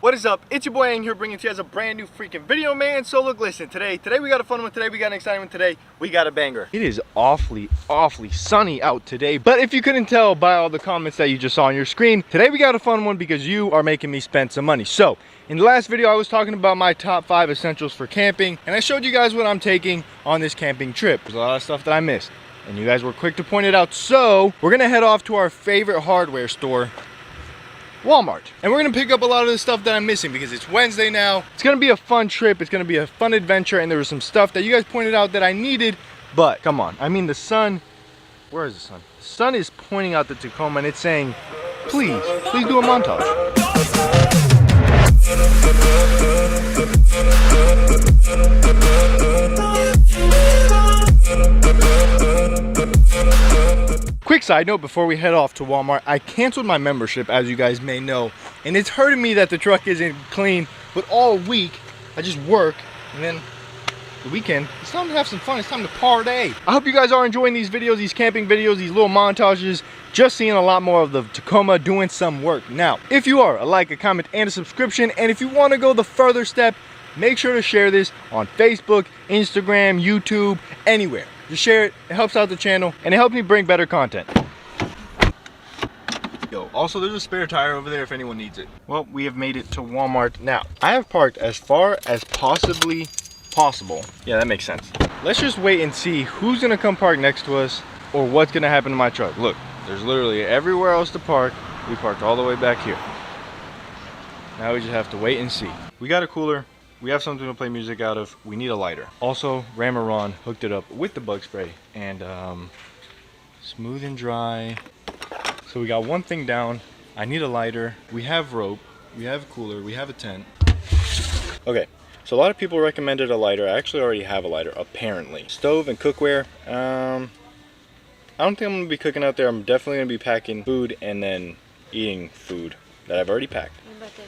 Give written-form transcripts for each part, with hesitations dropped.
What is up? It's your boy Aing here, bringing to you guys a brand new freaking video, man. So look, listen, today we got a fun one. Today we got an exciting one. Today we got a banger. It is awfully sunny out today, but if you couldn't tell by all the comments that you just saw on your screen, today we got a fun one because you are making me spend some money. So in the last video I was talking about my top 5 essentials for camping, and I showed you guys what I'm taking on this camping trip. There's a lot of stuff that I missed, and you guys were quick to point it out. So we're gonna head off to our favorite hardware store, Walmart, and we're gonna pick up a lot of the stuff that I'm missing because it's Wednesday now. It's gonna be a fun trip, it's gonna be a fun adventure, and there was some stuff that you guys pointed out that I needed, but come on, I mean, the sun, where is the sun? The sun is pointing out the Tacoma and it's saying, please do a montage. Quick side note before we head off to Walmart, I canceled my membership, as you guys may know, and it's hurting me that the truck isn't clean, but all week I just work, and then the weekend, it's time to have some fun, it's time to party. I hope you guys are enjoying these videos, these camping videos, these little montages, just seeing a lot more of the Tacoma doing some work. Now, if you are, a like, a comment, and a subscription, and if you want to go the further step, make sure to share this on Facebook, Instagram, YouTube, anywhere. Just share it, it helps out the channel, and it helps me bring better content. Yo, also there's a spare tire over there if anyone needs it. Well, we have made it to Walmart now. I have parked as far as possibly possible. Yeah, that makes sense. Let's just wait and see who's gonna come park next to us or what's gonna happen to my truck. Look, there's literally everywhere else to park. We parked all the way back here. Now we just have to wait and see. We got a cooler. We have something to play music out of. We need a lighter. Also, Ron hooked it up with the bug spray and smooth and dry. So we got one thing down. I need a lighter. We have rope. We have a cooler. We have a tent. Okay, so a lot of people recommended a lighter. I actually already have a lighter, apparently. Stove and cookware. I don't think I'm gonna be cooking out there. I'm definitely gonna be packing food and then eating food that I've already packed. What about this?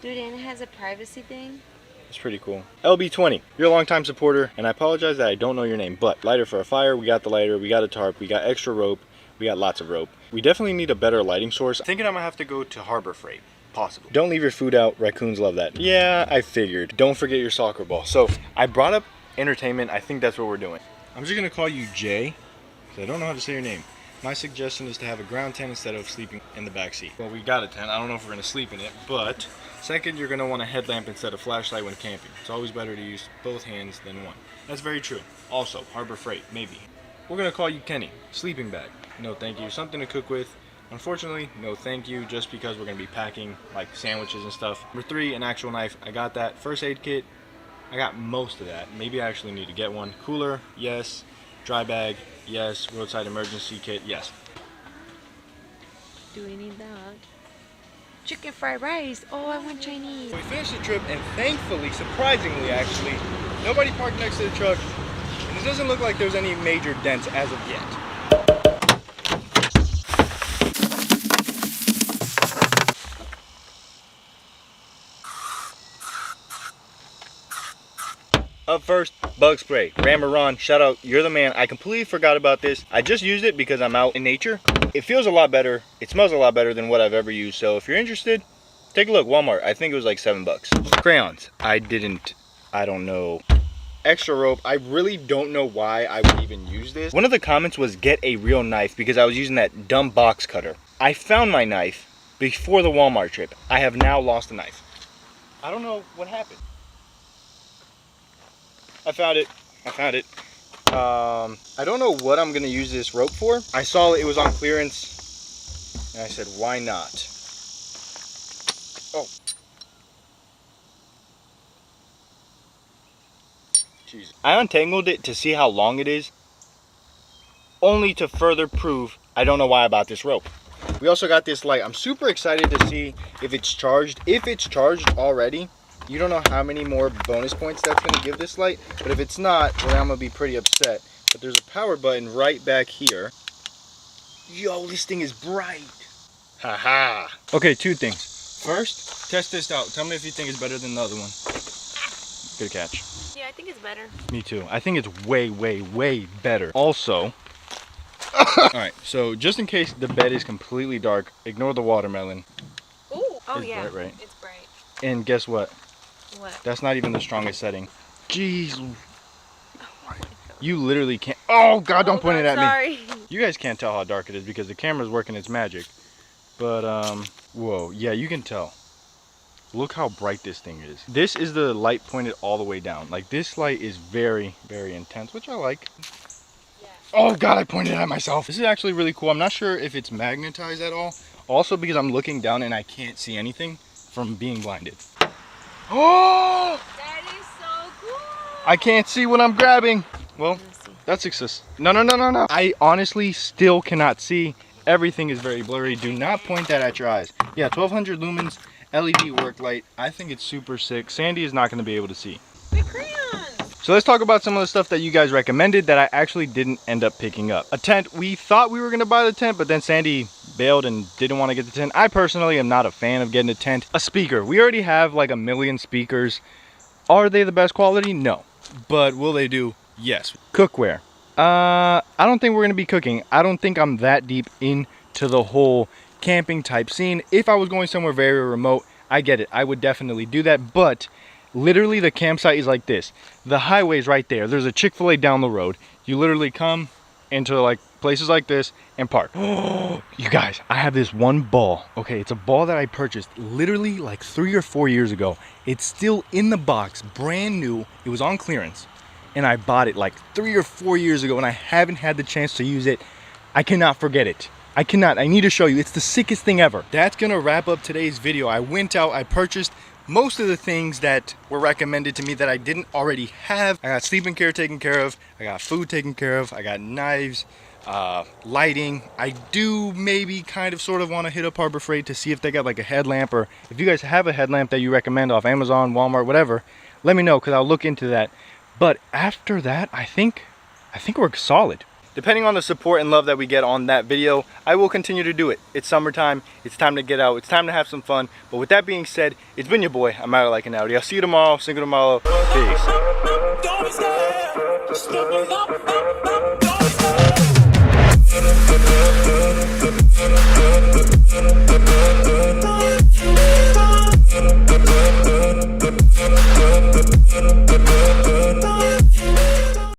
Dude, and it has a privacy thing. It's pretty cool. LB20, you're a longtime supporter, and I apologize that I don't know your name, but lighter for a fire, we got the lighter, we got a tarp, we got extra rope, we got lots of rope. We definitely need a better lighting source. I'm thinking I'm gonna have to go to Harbor Freight, possibly. Don't leave your food out, raccoons love that. Yeah, I figured. Don't forget your soccer ball. So, I brought up entertainment, I think that's what we're doing. I'm just gonna call you Jay, because I don't know how to say your name. My suggestion is to have a ground tent instead of sleeping in the back seat. Well, we got a tent. I don't know if we're gonna sleep in it, but second, you're gonna want a headlamp instead of flashlight when camping. It's always better to use both hands than one. That's very true. Also, Harbor Freight, maybe. We're gonna call you Kenny. Sleeping bag. No thank you. Something to cook with. Unfortunately, no thank you, just because we're gonna be packing like sandwiches and stuff. Number 3, an actual knife. I got that. First aid kit. I got most of that. Maybe I actually need to get one. Cooler, yes. Dry bag, yes. Roadside emergency kit, yes. Do we need that? Chicken fried rice. Oh, I want Chinese. So we finished the trip, and thankfully, surprisingly actually, nobody parked next to the truck, and it doesn't look like there's any major dents as of yet. Up first, bug spray. Ron, shout out, you're the man. I completely forgot about this. I just used it because I'm out in nature. It feels a lot better. It smells a lot better than what I've ever used. So if you're interested, take a look. Walmart, I think it was like $7. Crayons, I don't know. Extra rope, I really don't know why I would even use this. One of the comments was get a real knife because I was using that dumb box cutter. I found my knife before the Walmart trip. I have now lost the knife. I don't know what happened. I found it. I don't know what I'm gonna use this rope for. I saw it was on clearance and I said, why not? Oh. Jesus. I untangled it to see how long it is, only to further prove I don't know why I bought this rope. We also got this light. I'm super excited to see if it's charged. If it's charged already, you don't know how many more bonus points that's going to give this light, but if it's not, then I'm going to be pretty upset. But there's a power button right back here. Yo, this thing is bright. Haha. Okay, 2 things. First, test this out. Tell me if you think it's better than the other one. Good catch. Yeah, I think it's better. Me too. I think it's way, way, way better. Also, Alright, so just in case the bed is completely dark, ignore the watermelon. Ooh. Oh It's yeah, bright, right? it's bright. And guess what? What? That's not even the strongest setting. Jeez. You literally can't. Oh God, don't point it at me. Sorry. You guys can't tell how dark it is because the camera's working its magic. But, whoa, yeah, you can tell. Look how bright this thing is. This is the light pointed all the way down. Like, this light is very, very intense, which I like. Yeah. Oh God, I pointed at myself. This is actually really cool. I'm not sure if it's magnetized at all. Also because I'm looking down and I can't see anything from being blinded. Oh! That is so cool. I can't see what I'm grabbing. Well, that's success. No. I honestly still cannot see. Everything is very blurry. Do not point that at your eyes. Yeah, 1200 lumens LED work light. I think it's super sick. Sandy is not going to be able to see. My crayons. So let's talk about some of the stuff that you guys recommended that I actually didn't end up picking up. A tent. We thought we were going to buy the tent, but then Sandy bailed and didn't want to get the tent. I personally am not a fan of getting a tent. A speaker. We already have like 1 million speakers. Are they the best quality? No. But will they do? Yes. Cookware. I don't think we're going to be cooking. I don't think I'm that deep into the whole camping type scene. If I was going somewhere very remote, I get it. I would definitely do that. But literally the campsite is like this. The highway's right there. There's a Chick-fil-A down the road. You literally come into like places like this and park. Oh, you guys, I have this one ball. Okay, it's a ball that I purchased literally like 3 or 4 years ago. It's still in the box, brand new. It was on clearance. And I bought it like 3 or 4 years ago and I haven't had the chance to use it. I cannot forget it. I cannot. I need to show you. It's the sickest thing ever. That's gonna wrap up today's video. I went out, I purchased most of the things that were recommended to me that I didn't already have. I got sleeping gear taken care of. I got food taken care of. I got knives, lighting. I do maybe kind of sort of want to hit up Harbor Freight to see if they got like a headlamp, or if you guys have a headlamp that you recommend off Amazon, Walmart, whatever, let me know because I'll look into that. But after that, I think we're solid. Depending on the support and love that we get on that video, I will continue to do it. It's summertime, it's time to get out, it's time to have some fun. But with that being said, it's been your boy, I'm out like an Audi. I'll see you tomorrow, single tomorrow. Peace.